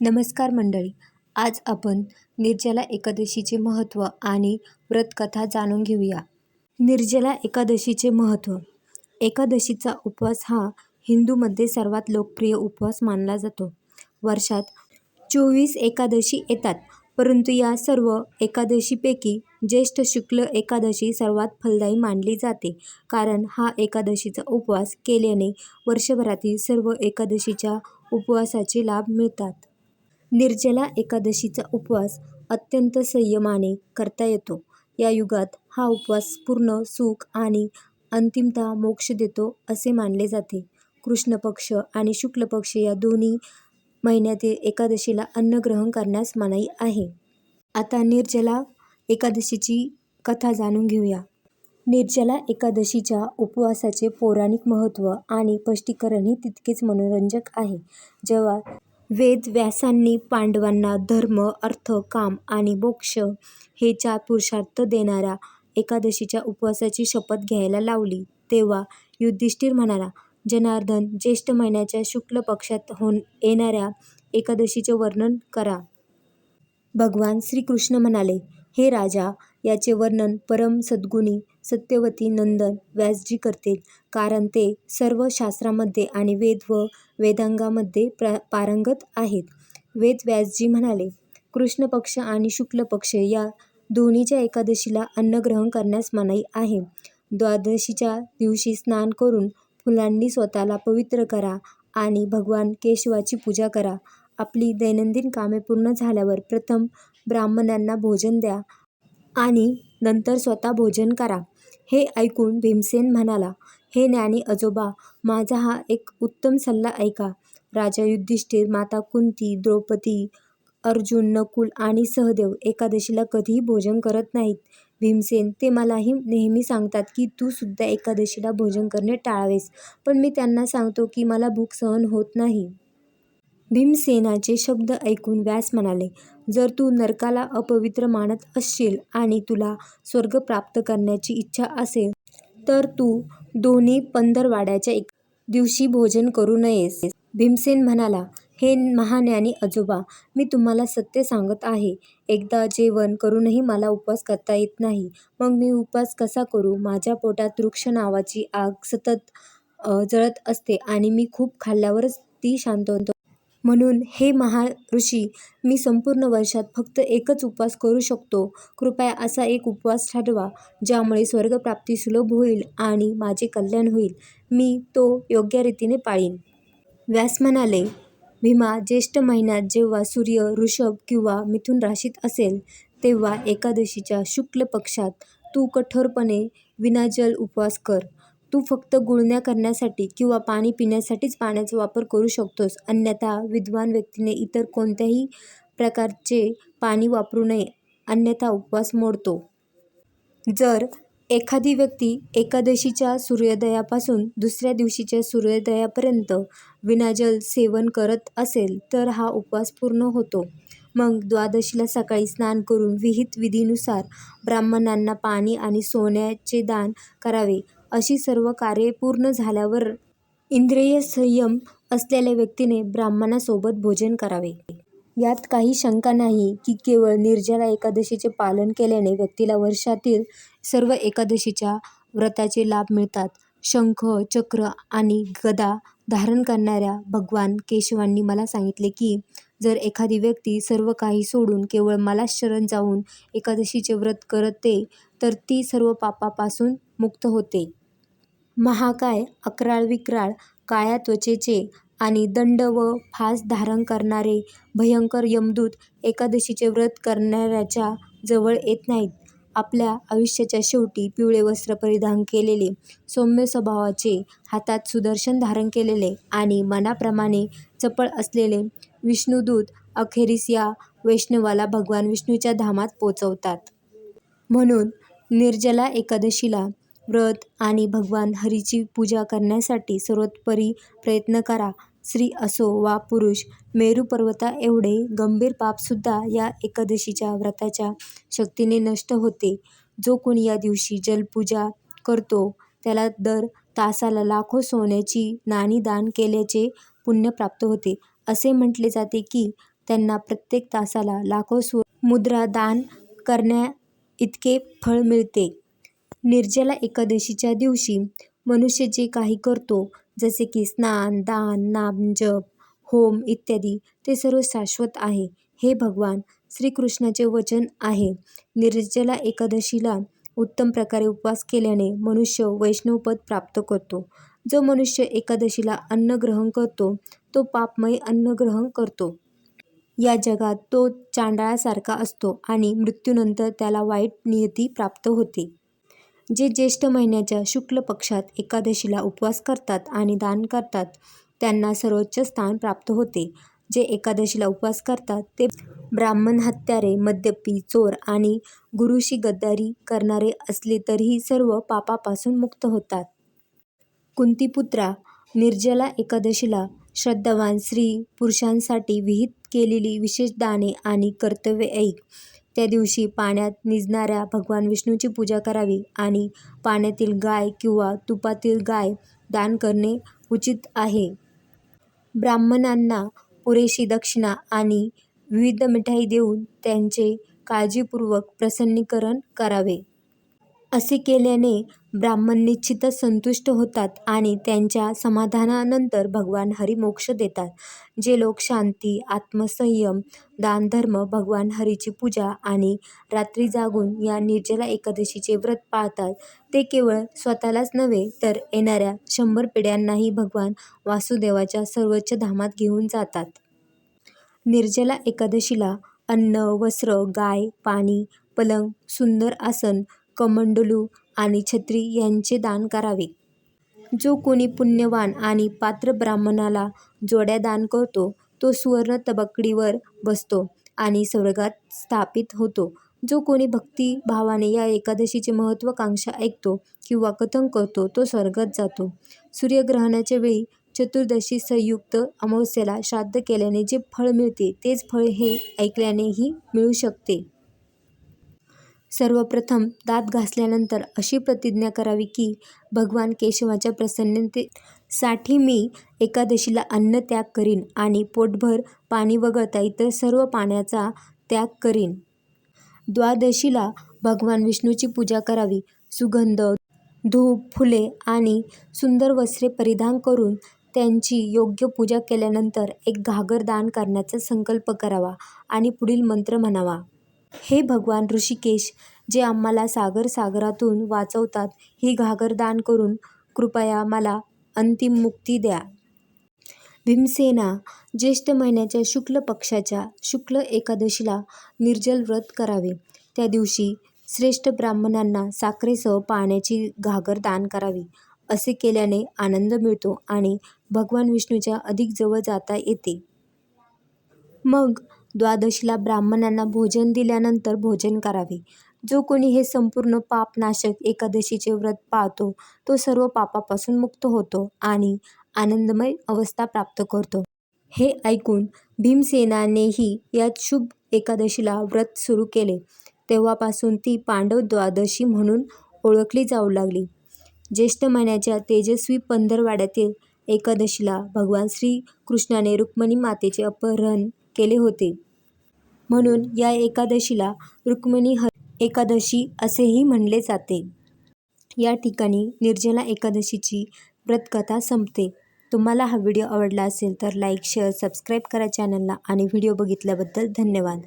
नमस्कार मंडळी. आज आपण निर्जला एकादशीचे महत्त्व आणि व्रतकथा जाणून घेऊया. निर्जला एकादशीचे महत्त्व. एकादशीचा उपवास हा हिंदूमध्ये सर्वात लोकप्रिय उपवास मानला जातो. वर्षात 24 एकादशी येतात, परंतु या सर्व एकादशीपैकी ज्येष्ठ शुक्ल एकादशी सर्वात फलदायी मानली जाते, कारण हा एकादशीचा उपवास केल्याने वर्षभरातील सर्व एकादशीच्या उपवासाचे लाभ मिळतात. निर्जला एकादशीचा उपवास अत्यंत संयमाने करता येतो. या युगात हा उपवास पूर्ण सुख आणि अंतिमतः मोक्ष देतो असे मानले जाते. कृष्ण पक्ष आणि शुक्ल पक्ष या दोन्ही महिन्यातील एकादशीला अन्न ग्रहण करण्यास मनाई आहे. आता निर्जला एकादशीची कथा जाणून घेऊया. निर्जला एकादशीच्या उपवासाचे पौराणिक महत्त्व आणि स्पष्टीकरणही तितकेच मनोरंजक आहे. जेव्हा वेदव्यासांनी पांडवांना धर्म, अर्थ, काम आणि मोक्ष हे 4 पुरुषार्थ देणाऱ्या एकादशीच्या उपवासाची शपथ घ्यायला लावली, तेव्हा युधिष्ठिर म्हणाला, जनार्दन, ज्येष्ठ महिन्याच्या शुक्ल पक्षात येणाऱ्या एकादशीचे वर्णन करा. भगवान श्रीकृष्ण म्हणाले, हे राजा, याचे वर्णन परम सद्गुणी सत्यवती नंदन व्यासजी करतील, कारण ते सर्व शास्त्रांमध्ये आणि वेद व वेदांगामध्ये पारंगत आहेत. वेदव्यासजी म्हणाले, कृष्ण पक्ष आणि शुक्ल पक्ष या दोन्हीच्या एकादशीला अन्न ग्रहण करण्यास मनाई आहे. द्वादशीच्या दिवशी स्नान करून फुलांनी स्वतःला पवित्र करा आणि भगवान केशवाची पूजा करा. आपली दैनंदिन कामे पूर्ण झाल्यावर प्रथम ब्राह्मणांना भोजन द्या आणि नंतर स्वतः भोजन करा. हे ऐकून भीमसेन म्हणाला, हे ज्ञानी आजोबा, माझा हा एक उत्तम सल्ला ऐका. राजा युधिष्ठिर, माता कुंती, द्रौपदी, अर्जुन, नकुल आणि सहदेव एकादशीला कधीही भोजन करत नाहीत. भीमसेन, ते मलाही नेहमी सांगतात की तू सुद्धा एकादशीला भोजन करणे टाळावेस, पण मी त्यांना सांगतो की मला भूक सहन होत नाही. भीमसेनाचे शब्द ऐकून व्यास म्हणाले, जर तू नरकाला अपवित्र मानत असशील आणि तुला स्वर्ग प्राप्त करण्याची इच्छा असेल, तर तू दोन्ही पंधरवाड्याच्या दिवशी भोजन करू नयेस. भीमसेन म्हणाला, हे महाज्ञानी आजोबा, मी तुम्हाला सत्य सांगत आहे. एकदा जेवण करूनही मला उपवास करता येत नाही. मग मी उपवास कसा करू? माझ्या पोटात वृक्ष नावाची आग सतत जळत असते आणि मी खूप खाल्ल्यावरच ती शांत होते. म्हणून हे महर्षी, मी संपूर्ण वर्षात फक्त एकच उपवास करू शकतो. कृपया असा एक उपवास ठरवा, ज्यामुळे स्वर्गप्राप्ती सुलभ होईल आणि माझे कल्याण होईल. मी तो योग्य रीतीने पाळीन. व्यास म्हणाले, भीमा, ज्येष्ठ महिन्यात जेव्हा सूर्य वृषभ किंवा मिथुन राशीत असेल, तेव्हा एकादशीच्या शुक्ल पक्षात तू कठोरपणे विनाजल उपवास कर. तू फक्त गुळण्या करण्यासाठी किंवा पाणी पिण्यासाठीच पाण्याचा वापर करू शकतोस. अन्यथा विद्वान व्यक्तीने इतर कोणत्याही प्रकारचे पाणी वापरू नये, अन्यथा उपवास मोडतो. जर एखादी व्यक्ती एकादशीच्या सूर्योदयापासून दुसऱ्या दिवशीच्या सूर्योदयापर्यंत विनाजल सेवन करत असेल, तर हा उपवास पूर्ण होतो. मग द्वादशीला सकाळी स्नान करून विहित विधीनुसार ब्राह्मणांना पाणी आणि सोन्याचे दान करावे. अशी सर्व कार्ये पूर्ण झाल्यावर इंद्रिय संयम असलेल्या व्यक्तीने ब्राह्मणासोबत भोजन करावे. यात काही शंका नाही की केवळ निर्जला एकादशीचे पालन केल्याने व्यक्तीला वर्षातील सर्व एकादशीच्या व्रताचे लाभ मिळतात. शंख, चक्र आणि गदा धारण करणाऱ्या भगवान केशवांनी मला सांगितले की जर एखादी व्यक्ती सर्व काही सोडून केवळ मला शरण जाऊन एकादशीचे व्रत करते, तर ती सर्व पापापासून मुक्त होते. महाकाय, अक्राळविक्राळ, काळ्या त्वचेचे आणि दंड व फास धारण करणारे भयंकर यमदूत एकादशीचे व्रत करणाऱ्याच्या जवळ येत नाहीत. आपल्या आयुष्याच्या शेवटी पिवळे वस्त्र परिधान केलेले, सौम्य स्वभावाचे, हातात सुदर्शन धारण केलेले आणि मनाप्रमाणे चपळ असलेले विष्णुदूत अखेरीस या वैष्णवाला भगवान विष्णूच्या धामात पोचवतात. म्हणून निर्जला एकादशीला व्रत आणि भगवान हरीची पूजा करण्यासाठी सर्वतोपरी प्रयत्न करा. स्त्री असो वा पुरुष, मेरू पर्वताएवढे गंभीर पापसुद्धा या एकादशीच्या व्रताच्या शक्तीने नष्ट होते. जो कोणी या दिवशी जलपूजा करतो, त्याला दर तासाला लाखो सोन्याची नाणी दान केल्याचे पुण्य प्राप्त होते. असे म्हटले जाते की त्यांना प्रत्येक तासाला लाखो मुद्रा दान करण्याइतके फळ मिळते. निर्जला एकादशीच्या दिवशी मनुष्य जे काही करतो, जसे की स्नान, दान, नामजप, होम इत्यादी, ते सर्व शाश्वत आहे, हे भगवान श्रीकृष्णाचे वचन आहे. निर्जला एकादशीला उत्तम प्रकारे उपवास केल्याने मनुष्य वैष्णवपद प्राप्त करतो. जो मनुष्य एकादशीला अन्न ग्रहण करतो, तो पापमय अन्न ग्रहण करतो. या जगात तो चांडाळासारखा असतो आणि मृत्यूनंतर त्याला वाईट नियती प्राप्त होते. जे ज्येष्ठ महिन्याच्या शुक्ल पक्षात एकादशीला उपवास करतात आणि दान करतात, त्यांना सर्वोच्च स्थान प्राप्त होते. जे एकादशीला उपवास करतात ते ब्राह्मण, हत्यारे, मद्यपी, चोर आणि गुरुशी गद्दारी करणारे असले तरीही सर्व पापापासून मुक्त होतात. कुंतीपुत्रा, निर्जला एकादशीला श्रद्धावान स्त्री पुरुषांसाठी विहित केलेली विशेष दाने आणि कर्तव्ये ऐक. त्या दिवशी पाण्यात निजणाऱ्या भगवान विष्णूची पूजा करावी आणि पाण्यातील गाय किंवा तुपातील गाय दान करणे उचित आहे. ब्राह्मणांना पुरेशी दक्षिणा आणि विविध मिठाई देऊन त्यांचे काळजीपूर्वक प्रसन्नीकरण करावे. असे केल्याने ब्राह्मण निश्चितच संतुष्ट होतात आणि त्यांच्या समाधानानंतर भगवान हरी मोक्ष देतात. जे लोक शांती, आत्मसंयम, दानधर्म, भगवान हरीची पूजा आणि रात्री जागून या निर्जला एकादशीचे व्रत पाळतात, ते केवळ स्वतःलाच नव्हे तर येणाऱ्या 100 पिढ्यांनाही भगवान वासुदेवाच्या सर्वोच्च धामात घेऊन जातात. निर्जला एकादशीला अन्न, वस्त्र, गाय, पाणी, पलंग, सुंदर आसन, कमंडलू आणि छत्री यांचे दान करावे. जो कोणी पुण्यवान आणि पात्र ब्राह्मणाला जोड्या दान करतो, तो सुवर्ण तबकडीवर बसतो आणि स्वर्गात स्थापित होतो. जो कोणी भक्तिभावाने या एकादशीचे महत्त्वाकांक्षा ऐकतो किंवा कथन करतो, तो स्वर्गात जातो. सूर्यग्रहणाच्या वेळी चतुर्दशी संयुक्त अमावास्येला श्राद्ध केल्याने जे फळ मिळते, तेच फळ हे ऐकल्यानेही मिळू शकते. सर्वप्रथम दात घासल्यानंतर अशी प्रतिज्ञा करावी की भगवान केशवाच्या प्रसन्नतेसाठी मी एकादशीला अन्न त्याग करीन आणि पोटभर पाणी वगळता इतर सर्व पाण्याचा त्याग करीन. द्वादशीला भगवान विष्णूची पूजा करावी. सुगंध, धूप, फुले आणि सुंदर वस्त्रे परिधान करून त्यांची योग्य पूजा केल्यानंतर एक घागर दान करण्याचा संकल्प करावा आणि पुढील मंत्र म्हणावा. हे भगवान ऋषिकेश, जे आम्हाला सागरातून वाचवतात, ही घागर दान करून कृपया मला अंतिम मुक्ती द्या. भीमसेना, ज्येष्ठ महिन्याच्या शुक्ल पक्षाच्या शुक्ल एकादशीला निर्जल व्रत करावे. त्या दिवशी श्रेष्ठ ब्राह्मणांना साखरेसह पाण्याची घागर दान करावी. असे केल्याने आनंद मिळतो आणि भगवान विष्णूच्या अधिक जवळ जाता येते. मग द्वादशीला ब्राह्मणांना भोजन दिल्यानंतर भोजन करावे. जो कोणी हे संपूर्ण पापनाशक एकादशीचे व्रत पाळतो, तो सर्व पापापासून मुक्त होतो आणि आनंदमय अवस्था प्राप्त करतो. हे ऐकून भीमसेनानेही या शुभ एकादशीला व्रत सुरू केले. तेव्हापासून ती पांडव द्वादशी म्हणून ओळखली जाऊ लागली. ज्येष्ठ महिन्याच्या तेजस्वी पंधरवड्यातील एकादशीला भगवान श्रीकृष्णाने रुक्मिणी मातेचे अपहरण केले होते. म्हणून या एकादशीला रुक्मिणी एकादशी असेही म्हणले जाते. या ठिकाणी निर्जला एकादशीची व्रतकथा संपते. तुम्हाला हा व्हिडिओ आवडला असेल तर लाईक, शेअर, सबस्क्राईब करा चॅनलला आणि व्हिडिओ बघितल्याबद्दल धन्यवाद.